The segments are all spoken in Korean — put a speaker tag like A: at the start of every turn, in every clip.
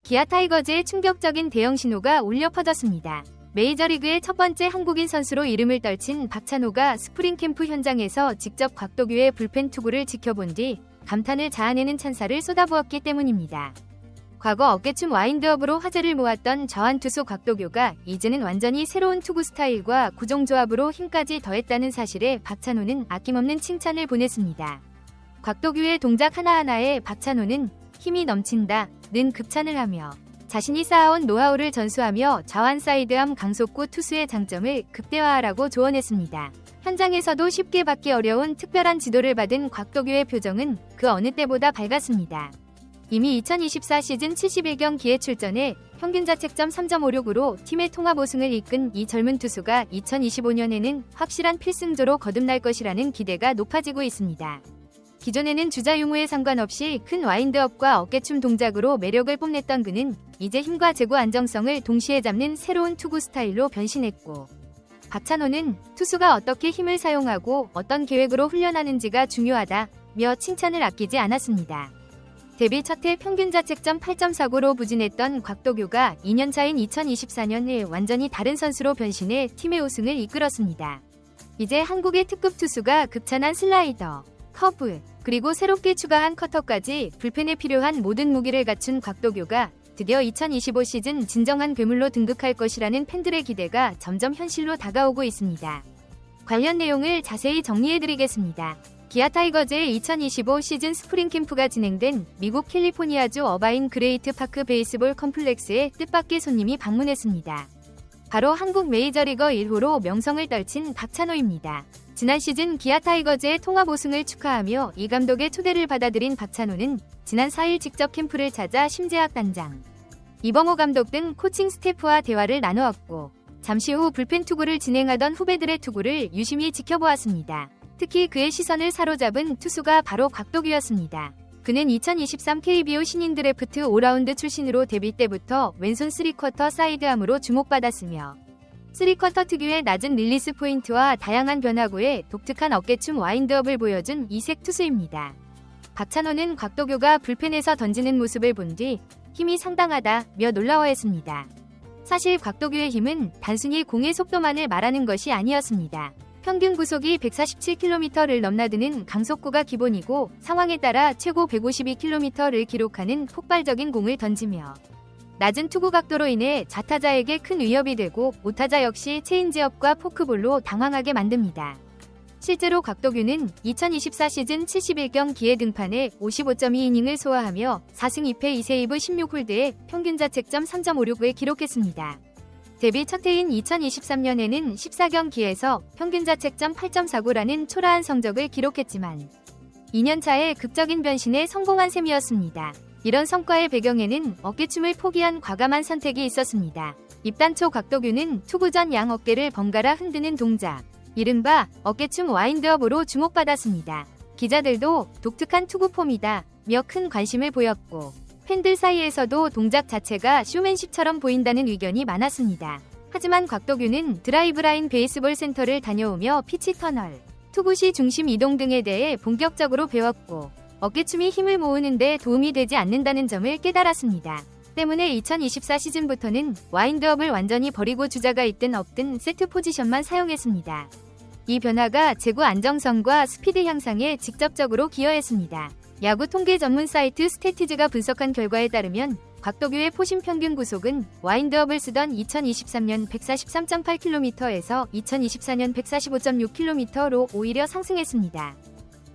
A: 기아 타이거즈의 충격적인 대형 신호가 울려 퍼졌습니다. 메이저리그의 첫 번째 한국인 선수로 이름을 떨친 박찬호가 스프링 캠프 현장에서 직접 곽도규의 불펜 투구를 지켜본 뒤 감탄을 자아내는 찬사를 쏟아부었기 때문입니다. 과거 어깨춤 와인드업으로 화제를 모았던 저한 투수 곽도규가 이제는 완전히 새로운 투구 스타일과 구종조합으로 힘까지 더했다는 사실에 박찬호는 아낌없는 칭찬을 보냈습니다. 곽도규의 동작 하나하나에 박찬호는 힘이 넘친다는 극찬을 하며 자신이 쌓아온 노하우를 전수하며 좌완 사이드암 강속구 투수의 장점을 극대화하라고 조언했습니다. 현장에서도 쉽게 받기 어려운 특별한 지도를 받은 곽도규의 표정은 그 어느 때보다 밝았습니다. 이미 2024 시즌 71경기에 출전해 평균 자책점 3.56으로 팀의 통합 우승을 이끈 이 젊은 투수가 2025년에는 확실한 필승조로 거듭날 것이라는 기대가 높아지고 있습니다. 기존에는 주자 유무에 상관없이 큰 와인드업과 어깨춤 동작으로 매력을 뽐냈던 그는 이제 힘과 제구 안정성을 동시에 잡는 새로운 투구 스타일로 변신했고, 박찬호는 투수가 어떻게 힘을 사용하고 어떤 계획으로 훈련하는지가 중요하다며 칭찬을 아끼지 않았습니다. 데뷔 첫해 평균 자책점 8.49로 부진했던 곽도규가 2년차인 2024년에 완전히 다른 선수로 변신해 팀의 우승을 이끌었습니다. 이제 한국의 특급 투수가 극찬한 슬라이더, 커브, 그리고 새롭게 추가한 커터까지 불펜에 필요한 모든 무기를 갖춘 곽도규가 드디어 2025 시즌 진정한 괴물로 등극할 것이라는 팬들의 기대가 점점 현실로 다가오고 있습니다. 관련 내용을 자세히 정리해드리겠습니다. 기아 타이거즈의 2025 시즌 스프링 캠프가 진행된 미국 캘리포니아주 어바인 그레이트 파크 베이스볼 컴플렉스에 뜻밖의 손님이 방문했습니다. 바로 한국 메이저리거 1호로 명성을 떨친 박찬호입니다. 지난 시즌 기아 타이거즈의 통합 우승을 축하하며 이 감독의 초대를 받아들인 박찬호는 지난 4일 직접 캠프를 찾아 심재학 단장, 이범호 감독 등 코칭 스태프와 대화를 나누었고, 잠시 후 불펜 투구를 진행하던 후배들의 투구를 유심히 지켜보았습니다. 특히 그의 시선을 사로잡은 투수가 바로 곽도규였습니다. 그는 2023 KBO 신인 드래프트 5라운드 출신으로 데뷔 때부터 왼손 3쿼터 사이드암으로 주목받았으며 3쿼터 특유의 낮은 릴리스 포인트와 다양한 변화구에 독특한 어깨춤 와인드업을 보여준 이색 투수입니다. 박찬호는 곽도규가 불펜에서 던지는 모습을 본 뒤 힘이 상당하다며 놀라워했습니다. 사실 곽도규의 힘은 단순히 공의 속도만을 말하는 것이 아니었습니다. 평균 구속이 147km를 넘나드는 강속구가 기본이고 상황에 따라 최고 152km를 기록하는 폭발적인 공을 던지며 낮은 투구 각도로 인해 좌타자에게 큰 위협이 되고 우타자 역시 체인지업과 포크볼로 당황하게 만듭니다. 실제로 곽도규는 2024 시즌 71경기에 등판해 55.2이닝을 소화하며 4승 2패 2세이브 16홀드에 평균 자책점 3.56을 기록했습니다. 데뷔 첫 해인 2023년에는 14경기에서 평균 자책점 8.49라는 초라한 성적을 기록했지만 2년차에 극적인 변신에 성공한 셈이었습니다. 이런 성과의 배경에는 어깨춤을 포기한 과감한 선택이 있었습니다. 입단 초 곽도규는 투구 전 양 어깨를 번갈아 흔드는 동작, 이른바 어깨춤 와인드업으로 주목받았습니다. 기자들도 독특한 투구 폼이다 며 큰 관심을 보였고, 팬들 사이에서도 동작 자체가 쇼맨십처럼 보인다는 의견이 많았습니다. 하지만 곽도규는 드라이브라인 베이스볼 센터를 다녀오며 피치 터널, 투구시 중심 이동 등에 대해 본격적으로 배웠고, 어깨춤이 힘을 모으는 데 도움이 되지 않는다는 점을 깨달았습니다. 때문에 2024 시즌부터는 와인드업을 완전히 버리고 주자가 있든 없든 세트 포지션만 사용했습니다. 이 변화가 제구 안정성과 스피드 향상에 직접적으로 기여했습니다. 야구 통계 전문 사이트 스태티즈가 분석한 결과에 따르면 곽도규의 포심 평균 구속은 와인드업을 쓰던 2023년 143.8km에서 2024년 145.6km로 오히려 상승했습니다.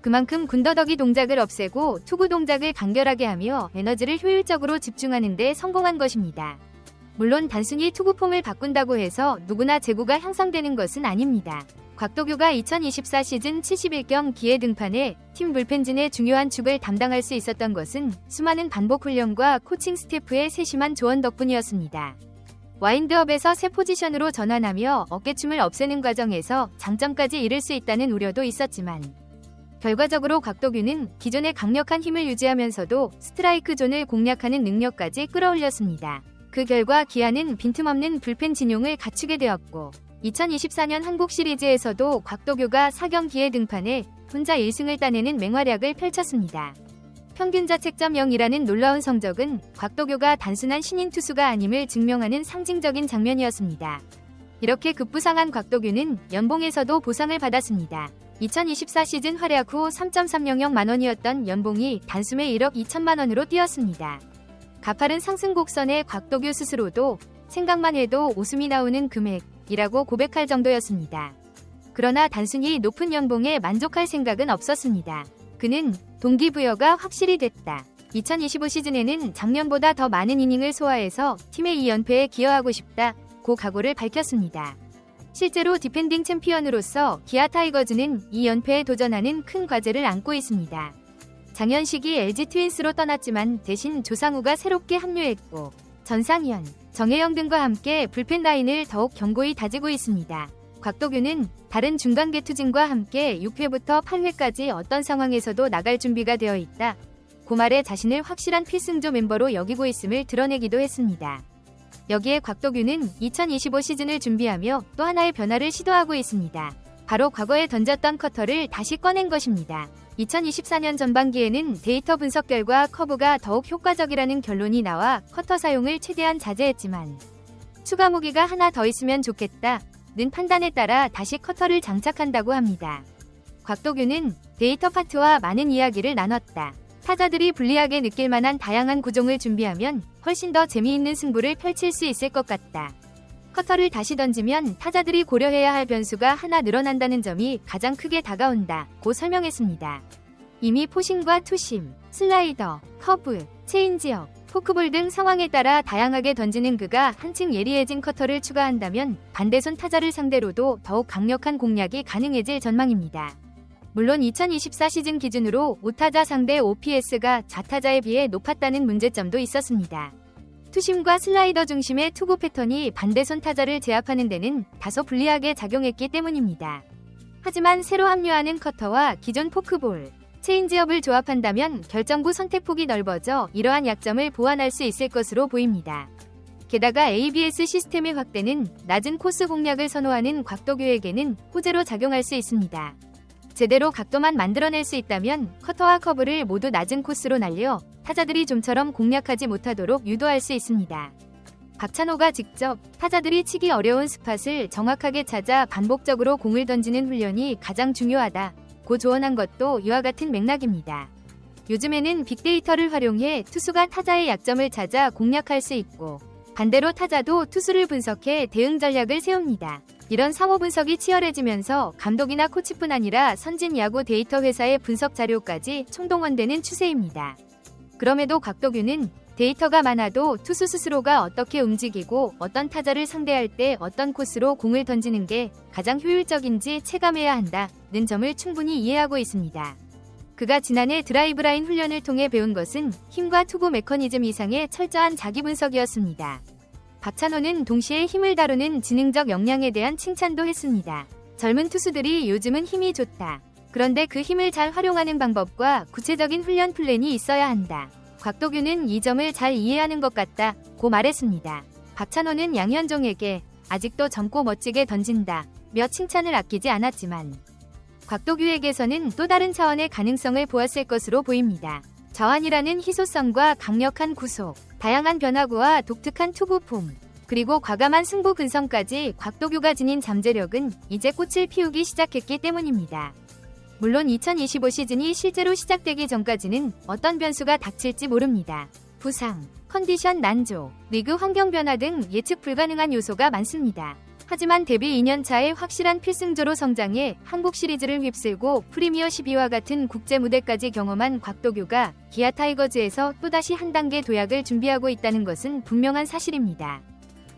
A: 그만큼 군더더기 동작을 없애고 투구 동작을 간결하게 하며 에너지를 효율적으로 집중하는 데 성공한 것입니다. 물론 단순히 투구 폼을 바꾼다고 해서 누구나 제구가 향상되는 것은 아닙니다. 곽도규가 2024 시즌 71경기에 등판해 팀 불펜진의 중요한 축을 담당할 수 있었던 것은 수많은 반복 훈련과 코칭 스태프의 세심한 조언 덕분이었습니다. 와인드업에서 새 포지션으로 전환하며 어깨춤을 없애는 과정에서 장점까지 이룰 수 있다는 우려도 있었지만 결과적으로 곽도규는 기존의 강력한 힘을 유지하면서도 스트라이크 존을 공략하는 능력까지 끌어올렸습니다. 그 결과 기아는 빈틈없는 불펜 진용을 갖추게 되었고 2024년 한국 시리즈에서도 곽도규가 4경기에 등판해 혼자 1승을 따내는 맹활약을 펼쳤습니다. 평균 자책점 0이라는 놀라운 성적은 곽도교가 단순한 신인 투수가 아님을 증명하는 상징적인 장면이었습니다. 이렇게 급부상한 곽도규는 연봉에서도 보상을 받았습니다. 2024 시즌 활약 후 3.300만 원이었던 연봉이 단숨에 1억 2천만 원으로 뛰었습니다. 가파른 상승 곡선의 곽도규 스스로도 생각만 해도 웃음이 나오는 금액이라고 고백할 정도였습니다. 그러나 단순히 높은 연봉에 만족할 생각은 없었습니다. 그는 동기부여가 확실히 됐다. 2025 시즌에는 작년보다 더 많은 이닝을 소화해서 팀의 2연패에 기여하고 싶다고 각오를 밝혔습니다. 실제로 디펜딩 챔피언으로서 기아 타이거즈는 2연패에 도전하는 큰 과제를 안고 있습니다. 장현식이 LG 트윈스로 떠났지만 대신 조상우가 새롭게 합류했고 전상현, 정혜영 등과 함께 불펜 라인을 더욱 견고히 다지고 있습니다. 곽도규는 다른 중간계 투진과 함께 6회부터 8회까지 어떤 상황에서도 나갈 준비가 되어 있다. 그 말에 자신을 확실한 필승조 멤버로 여기고 있음을 드러내기도 했습니다. 여기에 곽도규는 2025 시즌을 준비하며 또 하나의 변화를 시도하고 있습니다. 바로 과거에 던졌던 커터를 다시 꺼낸 것입니다. 2024년 전반기에는 데이터 분석 결과 커브가 더욱 효과적이라는 결론이 나와 커터 사용을 최대한 자제했지만 추가 무기가 하나 더 있으면 좋겠다는 판단에 따라 다시 커터를 장착한다고 합니다. 곽도규는 데이터 파트와 많은 이야기를 나눴다. 타자들이 불리하게 느낄 만한 다양한 구종을 준비하면 훨씬 더 재미있는 승부를 펼칠 수 있을 것 같다. 커터를 다시 던지면 타자들이 고려해야 할 변수가 하나 늘어난다는 점이 가장 크게 다가온다고 설명했습니다. 이미 포심과 투심, 슬라이더, 커브, 체인지업, 포크볼 등 상황에 따라 다양하게 던지는 그가 한층 예리해진 커터를 추가한다면 반대손 타자를 상대로도 더욱 강력한 공략이 가능해질 전망입니다. 물론 2024 시즌 기준으로 우타자 상대 OPS가 좌타자에 비해 높았다는 문제점도 있었습니다. 투심과 슬라이더 중심의 투구 패턴이 반대손 타자를 제압하는 데는 다소 불리하게 작용했기 때문입니다. 하지만 새로 합류하는 커터와 기존 포크볼, 체인지업을 조합한다면 결정구 선택폭이 넓어져 이러한 약점을 보완할 수 있을 것으로 보입니다. 게다가 ABS 시스템의 확대는 낮은 코스 공략을 선호하는 곽도규에게는 호재로 작용할 수 있습니다. 제대로 각도만 만들어낼 수 있다면 커터와 커브를 모두 낮은 코스로 날려 타자들이 좀처럼 공략하지 못하도록 유도할 수 있습니다. 박찬호가 직접 타자들이 치기 어려운 스팟을 정확하게 찾아 반복적으로 공을 던지는 훈련이 가장 중요하다고 조언한 것도 이와 같은 맥락입니다. 요즘에는 빅데이터를 활용해 투수가 타자의 약점을 찾아 공략할 수 있고 반대로 타자도 투수를 분석해 대응 전략을 세웁니다. 이런 상호 분석이 치열해지면서 감독이나 코치뿐 아니라 선진 야구 데이터 회사의 분석 자료까지 총동원되는 추세입니다. 그럼에도 곽도규는 데이터가 많아도 투수 스스로가 어떻게 움직이고 어떤 타자를 상대할 때 어떤 코스로 공을 던지는 게 가장 효율적인지 체감해야 한다는 점을 충분히 이해하고 있습니다. 그가 지난해 드라이브라인 훈련을 통해 배운 것은 힘과 투구 메커니즘 이상의 철저한 자기 분석이었습니다. 박찬호는 동시에 힘을 다루는 지능적 역량에 대한 칭찬도 했습니다. 젊은 투수들이 요즘은 힘이 좋다. 그런데 그 힘을 잘 활용하는 방법과 구체적인 훈련 플랜이 있어야 한다. 곽도규는 이 점을 잘 이해하는 것 같다고 말했습니다. 박찬호는 양현종에게 아직도 젊고 멋지게 던진다 며 칭찬을 아끼지 않았지만 곽도규에게서는 또 다른 차원의 가능성을 보았을 것으로 보입니다. 저환이라는 희소성과 강력한 구속, 다양한 변화구와 독특한 투구폼, 그리고 과감한 승부 근성까지 곽도규가 지닌 잠재력은 이제 꽃을 피우기 시작했기 때문입니다. 물론 2025 시즌이 실제로 시작되기 전까지는 어떤 변수가 닥칠지 모릅니다. 부상, 컨디션 난조, 리그 환경 변화 등 예측 불가능한 요소가 많습니다. 하지만 데뷔 2년차의 확실한 필승조로 성장해 한국 시리즈를 휩쓸고 프리미어 12와 같은 국제 무대까지 경험한 곽도규가 기아 타이거즈에서 또다시 한 단계 도약을 준비하고 있다는 것은 분명한 사실입니다.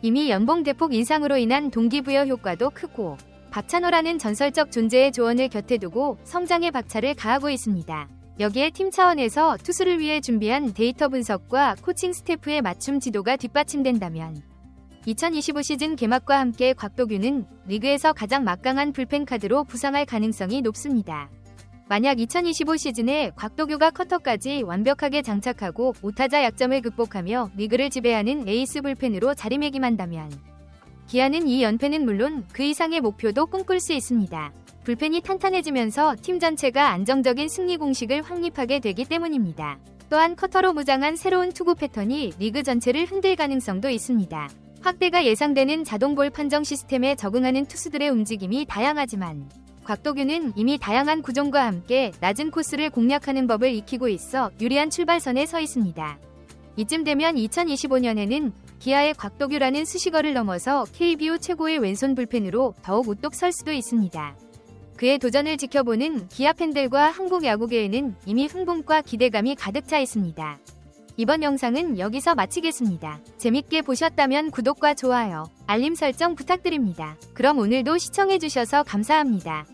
A: 이미 연봉 대폭 인상으로 인한 동기부여 효과도 크고 박찬호라는 전설적 존재의 조언을 곁에 두고 성장의 박차를 가하고 있습니다. 여기에 팀 차원에서 투수를 위해 준비한 데이터 분석과 코칭 스태프의 맞춤 지도가 뒷받침된다면 2025 시즌 개막과 함께 곽도규는 리그에서 가장 막강한 불펜 카드로 부상할 가능성이 높습니다. 만약 2025 시즌에 곽도규가 커터까지 완벽하게 장착하고 우타자 약점을 극복하며 리그를 지배하는 에이스 불펜으로 자리매김한다면 기아는 이 연패는 물론 그 이상의 목표도 꿈꿀 수 있습니다. 불펜이 탄탄해지면서 팀 전체가 안정적인 승리 공식을 확립하게 되기 때문입니다. 또한 커터로 무장한 새로운 투구 패턴이 리그 전체를 흔들 가능성도 있습니다. 확대가 예상되는 자동볼 판정 시스템에 적응하는 투수들의 움직임이 다양하지만 곽도규는 이미 다양한 구종과 함께 낮은 코스를 공략하는 법을 익히고 있어 유리한 출발선에 서 있습니다. 이쯤 되면 2025년에는 기아의 곽도규라는 수식어를 넘어서 KBO 최고의 왼손 불펜으로 더욱 우뚝 설 수도 있습니다. 그의 도전을 지켜보는 기아 팬들과 한국 야구계에는 이미 흥분과 기대감이 가득 차 있습니다. 이번 영상은 여기서 마치겠습니다. 재밌게 보셨다면 구독과 좋아요, 알림 설정 부탁드립니다. 그럼 오늘도 시청해주셔서 감사합니다.